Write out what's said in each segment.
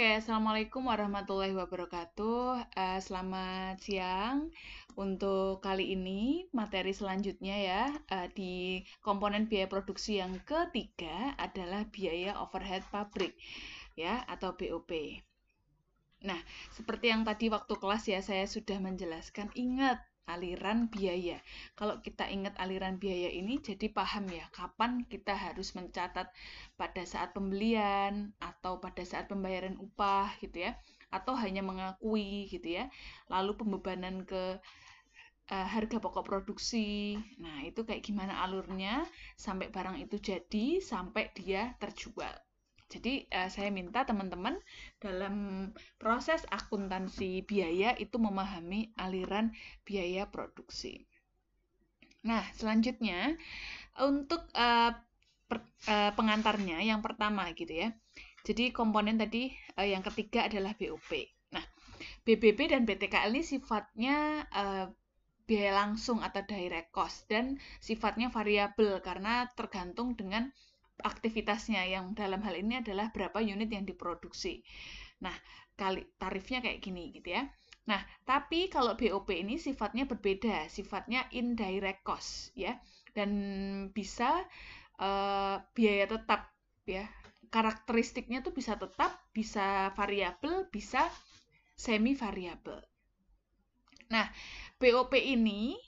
Oke, Assalamualaikum warahmatullahi wabarakatuh. Selamat siang. Untuk kali ini, materi selanjutnya ya, di komponen biaya produksi yang ketiga adalah biaya overhead pabrik, ya, atau BOP. Nah, seperti yang tadi waktu kelas ya, saya sudah menjelaskan, ingat aliran biaya. Kalau kita ingat aliran biaya ini, jadi paham ya, kapan kita harus mencatat pada saat pembelian, atau pada saat pembayaran upah gitu ya, atau hanya mengakui gitu ya, lalu pembebanan ke harga pokok produksi. Nah, itu kayak gimana alurnya sampai barang itu jadi, sampai dia terjual. Jadi, saya minta teman-teman dalam proses akuntansi biaya itu memahami aliran biaya produksi. Nah, selanjutnya untuk pengantarnya yang pertama gitu ya. Jadi komponen tadi yang ketiga adalah BOP. Nah, BBB dan BTKL ini sifatnya biaya langsung atau direct cost dan sifatnya variabel karena tergantung dengan aktivitasnya yang dalam hal ini adalah berapa unit yang diproduksi. Nah, kali tarifnya kayak gini gitu ya. Nah, tapi kalau BOP ini sifatnya berbeda, sifatnya indirect cost ya. Dan bisa biaya tetap ya. Karakteristiknya tuh bisa tetap, bisa variabel, bisa semi variabel. Nah, BOP ini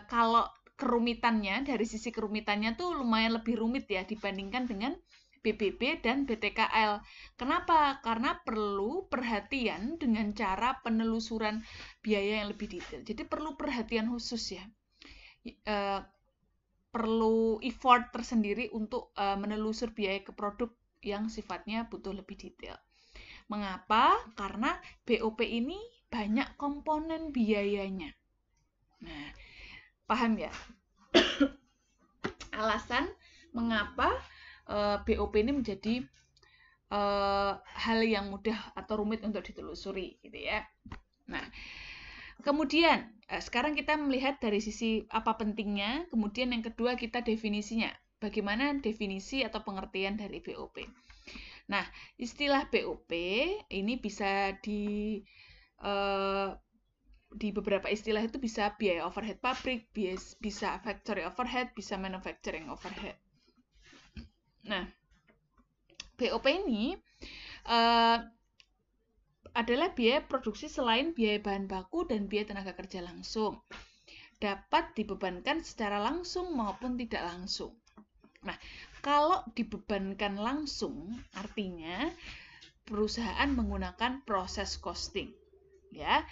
kalau kerumitannya, dari sisi kerumitannya tuh lumayan lebih rumit ya dibandingkan dengan BBB dan BTKL. Kenapa? Karena perlu perhatian dengan cara penelusuran biaya yang lebih detail. Jadi perlu perhatian khusus ya. Perlu effort tersendiri untuk menelusur biaya ke produk yang sifatnya butuh lebih detail. Mengapa? Karena BOP ini banyak komponen biayanya. Nah, paham ya? Alasan mengapa BOP ini menjadi hal yang mudah atau rumit untuk ditelusuri gitu ya. Nah, kemudian sekarang kita melihat dari sisi apa pentingnya, kemudian yang kedua kita definisinya. Bagaimana definisi atau pengertian dari BOP? Nah, istilah BOP ini bisa di beberapa istilah itu bisa biaya overhead pabrik, bisa factory overhead, bisa manufacturing overhead. Nah, BOP ini adalah biaya produksi selain biaya bahan baku dan biaya tenaga kerja langsung. Dapat dibebankan secara langsung maupun tidak langsung. Nah, kalau dibebankan langsung, artinya perusahaan menggunakan proses costing. Ya,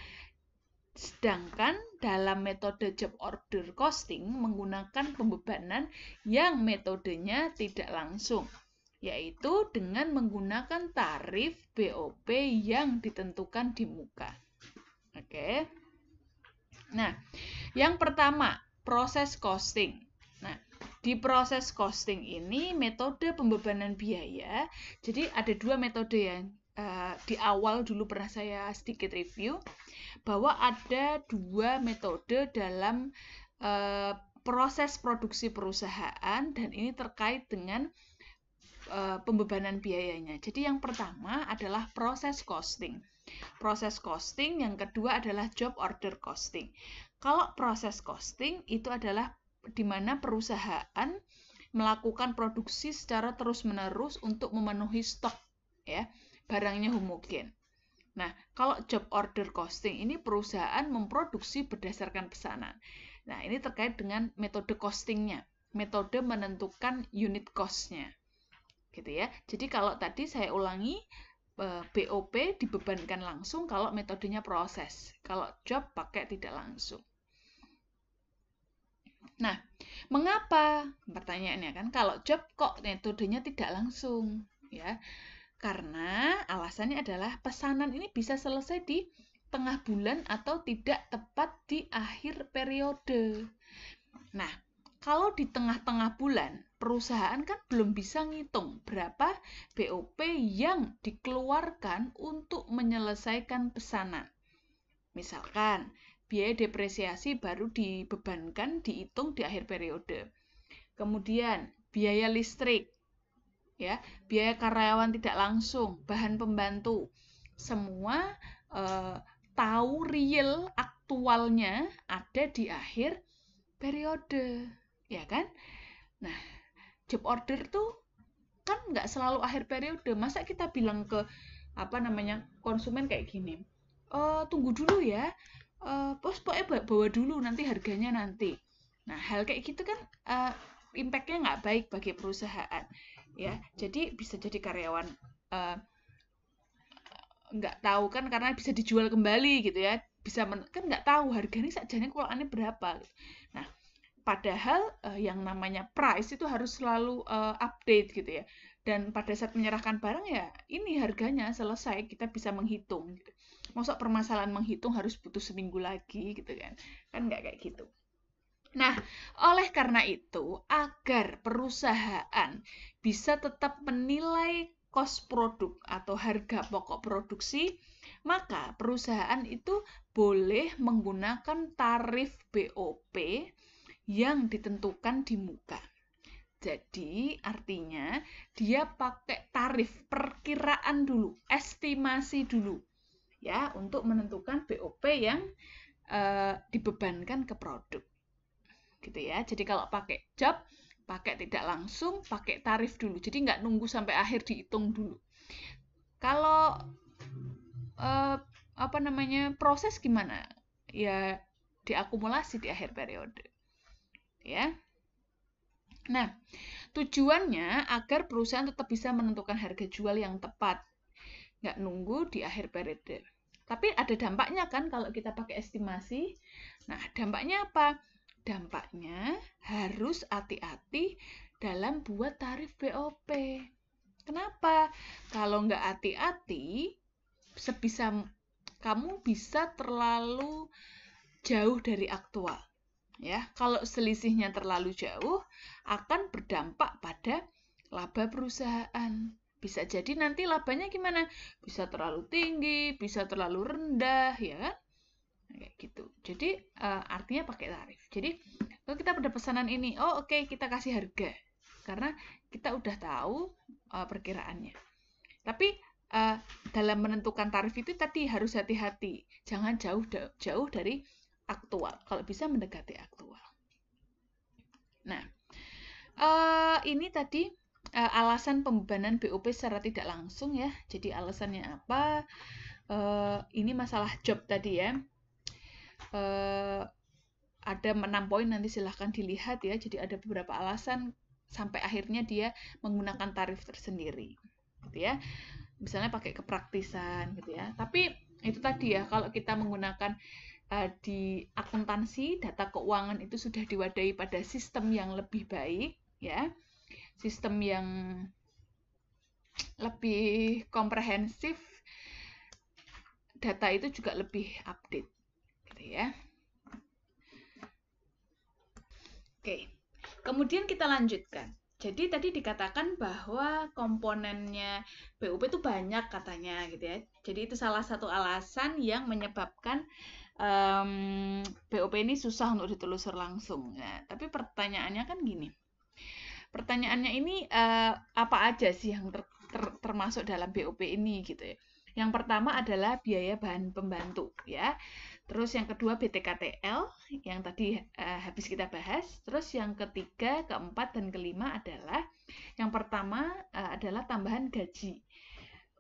sedangkan dalam metode job order costing menggunakan pembebanan yang metodenya tidak langsung, yaitu dengan menggunakan tarif BOP yang ditentukan di muka. Oke. Nah, yang pertama, proses costing. Nah, di proses costing ini metode pembebanan biaya, jadi ada dua metode yang di awal dulu pernah saya sedikit review, bahwa ada dua metode dalam proses produksi perusahaan dan ini terkait dengan pembebanan biayanya. Jadi yang pertama adalah proses costing. Proses costing, yang kedua adalah job order costing. Kalau proses costing itu adalah di mana perusahaan melakukan produksi secara terus-menerus untuk memenuhi stok ya, barangnya homogen. Nah, kalau job order costing ini perusahaan memproduksi berdasarkan pesanan. Nah, ini terkait dengan metode costingnya, metode menentukan unit cost-nya. Gitu ya. Jadi kalau tadi saya ulangi, BOP dibebankan langsung kalau metodenya proses. Kalau job pakai tidak langsung. Nah, mengapa? Pertanyaannya kan, kalau job kok metodenya tidak langsung? Ya, karena alasannya adalah pesanan ini bisa selesai di tengah bulan atau tidak tepat di akhir periode. Nah, kalau di tengah-tengah bulan, perusahaan kan belum bisa ngitung berapa BOP yang dikeluarkan untuk menyelesaikan pesanan. Misalkan, biaya depresiasi baru dibebankan, dihitung di akhir periode. Kemudian, biaya listrik. ya, biaya karyawan tidak langsung, bahan pembantu, semua tahu real aktualnya ada di akhir periode, ya kan? Nah, job order tuh kan nggak selalu akhir periode. Masa kita bilang ke konsumen kayak gini, tunggu dulu ya, bos pokoknya bawa dulu nanti harganya nanti. Nah, hal kayak gitu kan impact-nya nggak baik bagi perusahaan, ya. Jadi bisa jadi karyawan nggak tahu kan, karena bisa dijual kembali gitu ya, bisa kan nggak tahu harganya sakjane kualiannya berapa. Nah, padahal yang namanya price itu harus selalu update gitu ya. Dan pada saat menyerahkan barang ya ini harganya selesai, kita bisa menghitung gitu. Maksud permasalahan menghitung harus butuh seminggu lagi gitu kan. Kan nggak kayak gitu. Nah, oleh karena itu, agar perusahaan bisa tetap menilai cost produk atau harga pokok produksi, maka perusahaan itu boleh menggunakan tarif BOP yang ditentukan di muka. Jadi, artinya dia pakai tarif perkiraan dulu, estimasi dulu, ya, untuk menentukan BOP yang dibebankan ke produk. Gitu ya. Jadi kalau pakai job, pakai tidak langsung, pakai tarif dulu. Jadi nggak nunggu sampai akhir dihitung dulu. Kalau proses gimana? Ya diakumulasi di akhir periode. Ya. Nah, tujuannya agar perusahaan tetap bisa menentukan harga jual yang tepat. Nggak nunggu di akhir periode. Tapi ada dampaknya kan kalau kita pakai estimasi. Nah, dampaknya apa? Dampaknya harus hati-hati dalam buat tarif BOP. Kenapa? Kalau nggak hati-hati, kamu bisa terlalu jauh dari aktual. Ya, kalau selisihnya terlalu jauh, akan berdampak pada laba perusahaan. Bisa jadi nanti labanya gimana? Bisa terlalu tinggi, bisa terlalu rendah, ya kan? Kayak gitu. Jadi artinya pakai tarif. Jadi kalau kita pada pesanan ini, oke, kita kasih harga karena kita udah tahu perkiraannya. Tapi dalam menentukan tarif itu tadi harus hati-hati, jangan jauh dari aktual. Kalau bisa mendekati aktual. Nah, ini tadi alasan pembebanan BOP secara tidak langsung ya. Jadi alasannya apa? Ini masalah job tadi ya. Ada 6 poin, nanti silahkan dilihat ya. Jadi ada beberapa alasan sampai akhirnya dia menggunakan tarif tersendiri gitu ya. Misalnya pakai kepraktisan gitu ya. Tapi itu tadi ya, kalau kita menggunakan di akuntansi, data keuangan itu sudah diwadahi pada sistem yang lebih baik ya. Sistem yang lebih komprehensif, data itu juga lebih update gitu ya. Oke, kemudian kita lanjutkan. Jadi tadi dikatakan bahwa komponennya BOP itu banyak katanya gitu ya. Jadi itu salah satu alasan yang menyebabkan BOP ini susah untuk ditelusur langsung. Nah, tapi pertanyaannya kan gini. Pertanyaannya ini apa aja sih yang termasuk dalam BOP ini gitu ya. Yang pertama adalah biaya bahan pembantu ya. Terus yang kedua BTKTL yang tadi habis kita bahas. Terus yang ketiga, keempat, dan kelima adalah yang pertama adalah tambahan gaji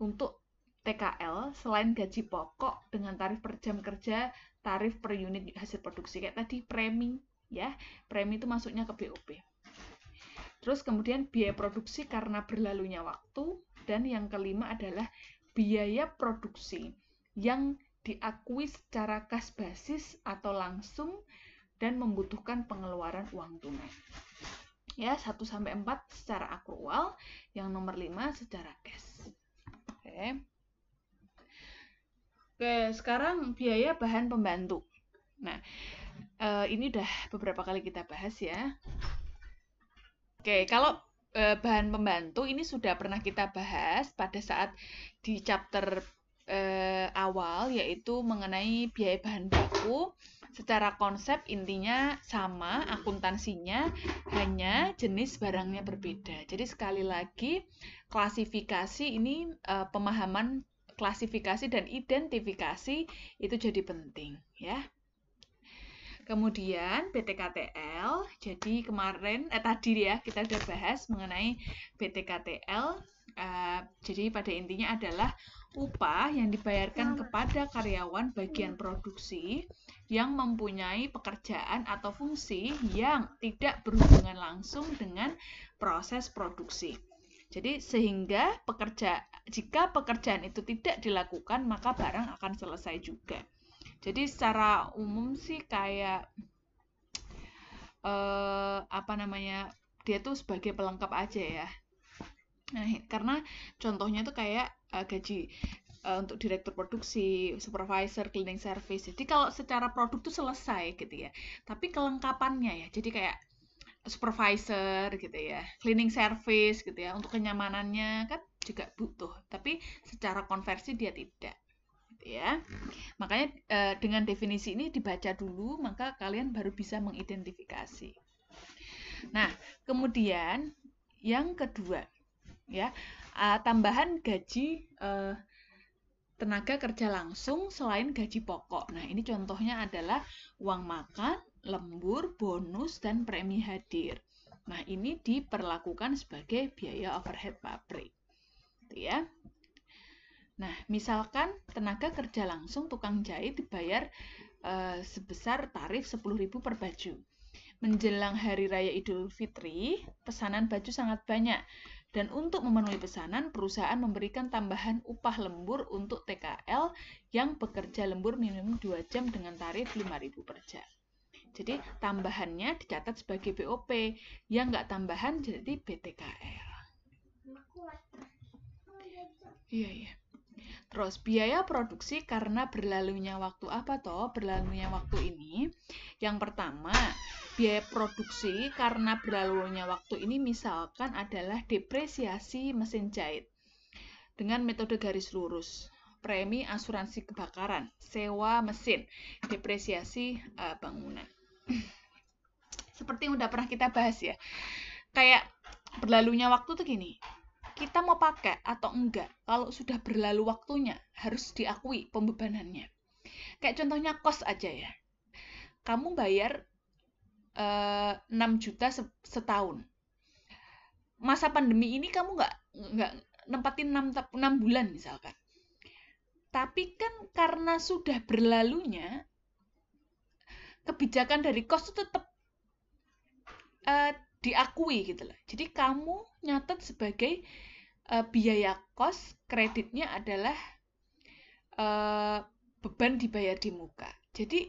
untuk TKL selain gaji pokok dengan tarif per jam kerja, tarif per unit hasil produksi kayak tadi premi ya. Premi itu masuknya ke BOP. Terus kemudian biaya produksi karena berlalunya waktu, dan yang kelima adalah biaya produksi yang diakui secara kas basis atau langsung dan membutuhkan pengeluaran uang tunai. Ya, 1-4 secara akrual, yang nomor 5 secara cash. Oke, sekarang biaya bahan pembantu. Nah, ini udah beberapa kali kita bahas ya. Oke, kalau bahan pembantu ini sudah pernah kita bahas pada saat di chapter awal, yaitu mengenai biaya bahan baku. Secara konsep intinya sama, akuntansinya, hanya jenis barangnya berbeda. Jadi sekali lagi klasifikasi ini, pemahaman klasifikasi dan identifikasi itu jadi penting ya. Kemudian BTKTL, jadi tadi ya kita udah bahas mengenai BTKTL. Jadi pada intinya adalah upah yang dibayarkan kepada karyawan bagian produksi yang mempunyai pekerjaan atau fungsi yang tidak berhubungan langsung dengan proses produksi. Jadi sehingga jika pekerjaan itu tidak dilakukan, maka barang akan selesai juga. Jadi secara umum sih kayak dia tuh sebagai pelengkap aja ya. Nah, karena contohnya tuh kayak gaji untuk direktur produksi, supervisor, cleaning service. Jadi kalau secara produk tuh selesai gitu ya. Tapi kelengkapannya ya, jadi kayak supervisor gitu ya, cleaning service gitu ya, untuk kenyamanannya kan juga butuh. Tapi secara konversi dia tidak. Gitu ya. Makanya dengan definisi ini dibaca dulu, maka kalian baru bisa mengidentifikasi. Nah, kemudian yang kedua ya, tambahan gaji tenaga kerja langsung selain gaji pokok. Nah, ini contohnya adalah uang makan, lembur, bonus, dan premi hadir. Nah, ini diperlakukan sebagai biaya overhead pabrik. Gitu ya. Nah, misalkan tenaga kerja langsung tukang jahit dibayar sebesar tarif 10.000 per baju. Menjelang Hari Raya Idul Fitri, pesanan baju sangat banyak. Dan untuk memenuhi pesanan, perusahaan memberikan tambahan upah lembur untuk TKL yang bekerja lembur minimum 2 jam dengan tarif 5.000 per jam. Jadi tambahannya dicatat sebagai BOP, yang nggak tambahan jadi BTKL. Iya. Terus biaya produksi karena berlalunya waktu. Apa toh berlalunya waktu ini? Yang pertama, biaya produksi karena berlalunya waktu ini misalkan adalah depresiasi mesin jahit dengan metode garis lurus, premi asuransi kebakaran, sewa mesin, depresiasi bangunan. Seperti yang udah pernah kita bahas ya. Kayak berlalunya waktu tuh gini. Kita mau pakai atau enggak, kalau sudah berlalu waktunya, harus diakui pembebanannya. Kayak contohnya kos aja ya. Kamu bayar 6 juta setahun. Masa pandemi ini kamu nggak nempatin 6 bulan misalkan. Tapi kan karena sudah berlalunya, kebijakan dari kos itu tetap diakui gitu loh. Jadi kamu nyatet sebagai biaya kos, kreditnya adalah beban dibayar di muka. Jadi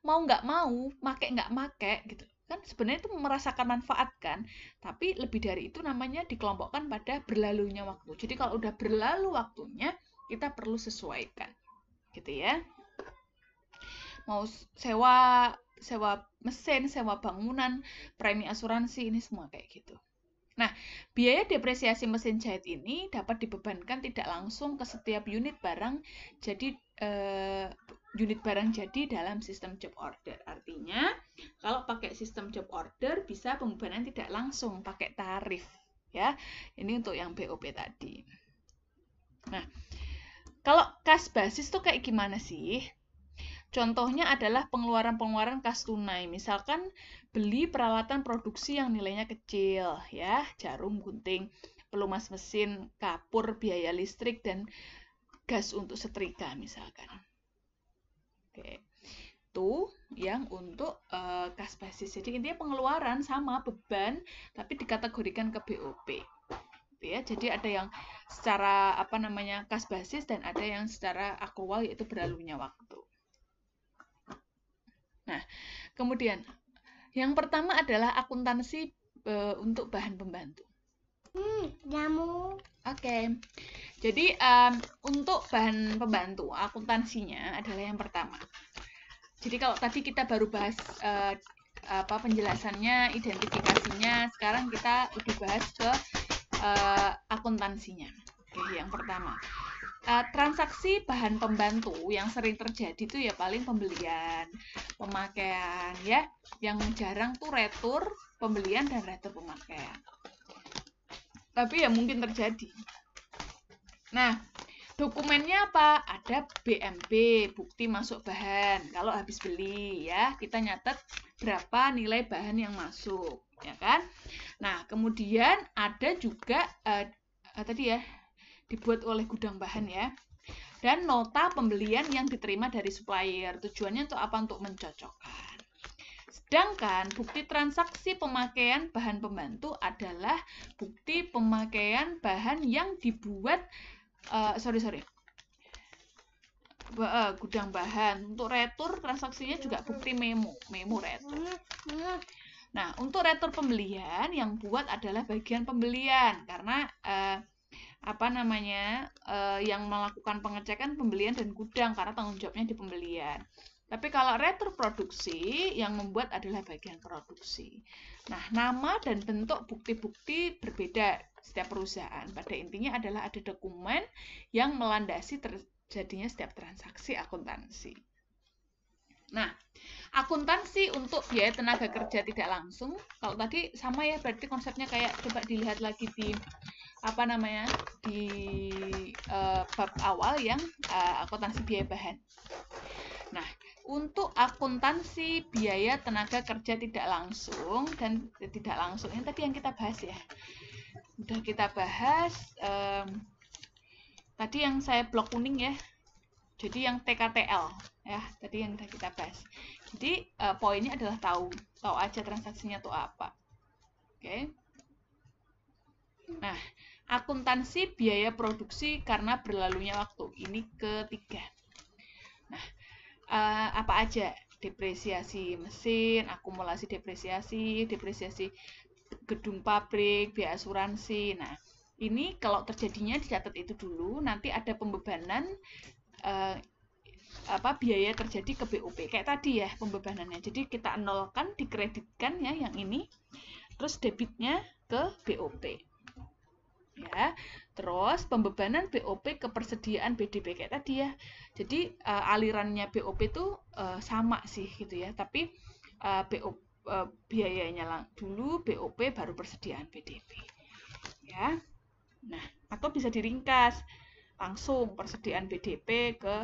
mau nggak mau, make nggak make gitu kan, sebenarnya itu merasakan manfaat kan, tapi lebih dari itu namanya dikelompokkan pada berlalunya waktu. Jadi kalau udah berlalu waktunya, kita perlu sesuaikan gitu ya. Mau sewa mesin, sewa bangunan, premi asuransi, ini semua kayak gitu. Nah, biaya depresiasi mesin jahit ini dapat dibebankan tidak langsung ke setiap unit barang jadi dalam sistem job order. Artinya, kalau pakai sistem job order bisa pembebanan tidak langsung pakai tarif ya. Ini untuk yang BOP tadi. Nah, kalau kas basis tuh kayak gimana sih? Contohnya adalah pengeluaran-pengeluaran kas tunai. Misalkan beli peralatan produksi yang nilainya kecil, ya, jarum, gunting, pelumas mesin, kapur, biaya listrik, dan gas untuk setrika misalkan. Oke, itu yang untuk kas basis. Jadi intinya pengeluaran sama beban, tapi dikategorikan ke BOP. Ya, jadi ada yang secara kas basis dan ada yang secara akrual, yaitu berlalunya waktu. Nah, kemudian yang pertama adalah akuntansi untuk bahan pembantu. Jamu. Oke. Jadi untuk bahan pembantu, akuntansinya adalah yang pertama. Jadi kalau tadi kita baru bahas penjelasannya, identifikasinya, sekarang kita udah bahas ke akuntansinya. Oke, yang pertama. transaksi bahan pembantu yang sering terjadi itu ya paling pembelian, pemakaian ya. Yang jarang tuh retur pembelian dan retur pemakaian. Tapi ya mungkin terjadi. Nah, dokumennya apa? Ada BMB, bukti masuk bahan. Kalau habis beli ya, kita nyatet berapa nilai bahan yang masuk, ya kan? Nah, kemudian ada juga tadi ya, dibuat oleh gudang bahan ya. Dan nota pembelian yang diterima dari supplier. Tujuannya untuk apa? Untuk mencocokkan. Sedangkan bukti transaksi pemakaian bahan pembantu adalah bukti pemakaian bahan yang dibuat gudang bahan. Untuk retur transaksinya juga bukti memo retur. Nah, untuk retur pembelian yang buat adalah bagian pembelian karena yang melakukan pengecekan pembelian dan gudang karena tanggung jawabnya di pembelian. Tapi kalau retur produksi yang membuat adalah bagian produksi. Nah, nama dan bentuk bukti-bukti berbeda setiap perusahaan. Pada intinya adalah ada dokumen yang melandasi terjadinya setiap transaksi akuntansi. Nah, akuntansi untuk biaya tenaga kerja tidak langsung. Kalau tadi sama ya, berarti konsepnya kayak coba dilihat lagi di bab awal yang akuntansi biaya bahan. Nah, untuk akuntansi biaya tenaga kerja tidak langsung dan tidak langsung, yang tadi yang kita bahas ya. Udah kita bahas tadi yang saya blok kuning ya. Jadi yang TKTL ya, tadi yang udah kita bahas. Jadi poinnya adalah tahu aja transaksinya tuh apa. Oke. Nah, akuntansi biaya produksi karena berlalunya waktu. Ini ketiga. Nah, apa aja? Depresiasi mesin, akumulasi depresiasi gedung pabrik, biaya asuransi. Nah, ini kalau terjadinya dicatat itu dulu, nanti ada pembebanan biaya terjadi ke BOP. Kayak tadi ya pembebanannya. Jadi kita nolkan, dikreditkan ya yang ini. Terus debitnya ke BOP. Ya, terus pembebanan BOP ke persediaan BDP kayak tadi ya. Jadi alirannya BOP itu sama sih gitu ya, tapi biayanya dulu BOP baru persediaan BDP. Ya. Nah, atau bisa diringkas langsung persediaan BDP ke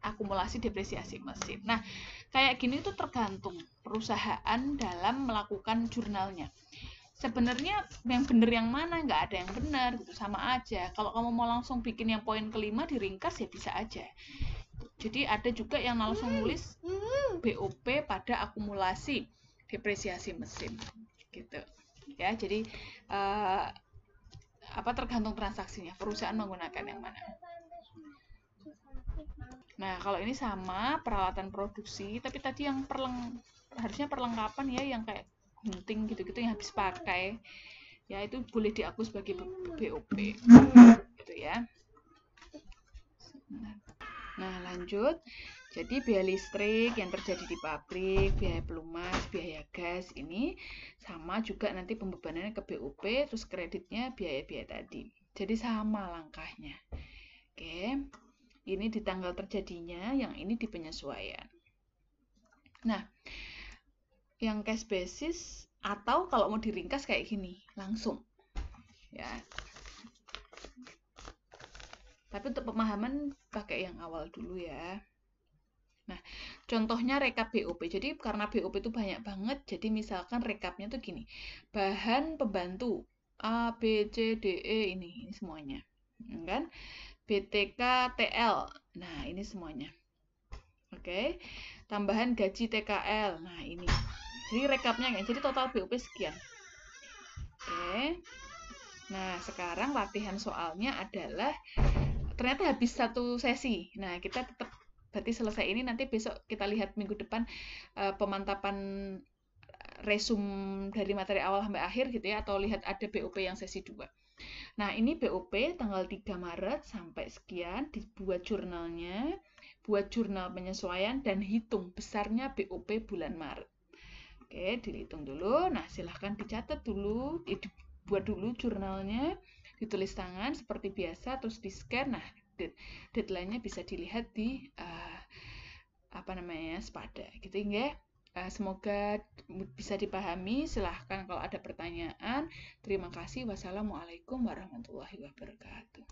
akumulasi depresiasi mesin. Nah, kayak gini tuh tergantung perusahaan dalam melakukan jurnalnya. Sebenarnya yang benar yang mana, nggak ada yang benar gitu, sama aja. Kalau kamu mau langsung bikin yang poin kelima diringkas ya bisa aja. Jadi ada juga yang langsung nulis BOP pada akumulasi depresiasi mesin gitu ya. Jadi tergantung transaksinya, perusahaan menggunakan yang mana. Nah, kalau ini sama peralatan produksi, tapi tadi yang harusnya perlengkapan ya, yang kayak gunting gitu-gitu yang habis pakai ya, itu boleh diakui sebagai BOP gitu ya. Nah, lanjut. Jadi biaya listrik yang terjadi di pabrik, biaya pelumas, biaya gas ini sama juga nanti pembebanannya ke BOP, terus kreditnya biaya-biaya tadi. Jadi sama langkahnya. Oke. Ini di tanggal terjadinya, yang ini di penyesuaian. Nah, yang cash basis atau kalau mau diringkas kayak gini langsung ya, tapi untuk pemahaman pakai yang awal dulu ya. Nah, contohnya rekap BOP. Jadi karena BOP itu banyak banget, jadi misalkan rekapnya tuh gini, bahan pembantu A, B, C, D, E ini semuanya kan, BTK, TL, nah ini semuanya. Oke, tambahan gaji TKL, nah ini. Jadi rekapnya kan, jadi total BOP sekian. Oke. Nah, sekarang latihan soalnya adalah ternyata habis satu sesi. Nah, kita tetap berarti selesai ini, nanti besok kita lihat minggu depan pemantapan resum dari materi awal sampai akhir gitu ya, atau lihat ada BOP yang sesi 2. Nah, ini BOP tanggal 3 Maret sampai sekian, dibuat jurnalnya, buat jurnal penyesuaian dan hitung besarnya BOP bulan Maret. Oke, dihitung dulu. Nah, silahkan dicatat dulu, dibuat dulu jurnalnya, ditulis tangan seperti biasa, terus di-scan. Nah, deadline-nya bisa dilihat di Spada gitu ya. Semoga bisa dipahami. Silahkan kalau ada pertanyaan. Terima kasih. Wassalamualaikum warahmatullahi wabarakatuh.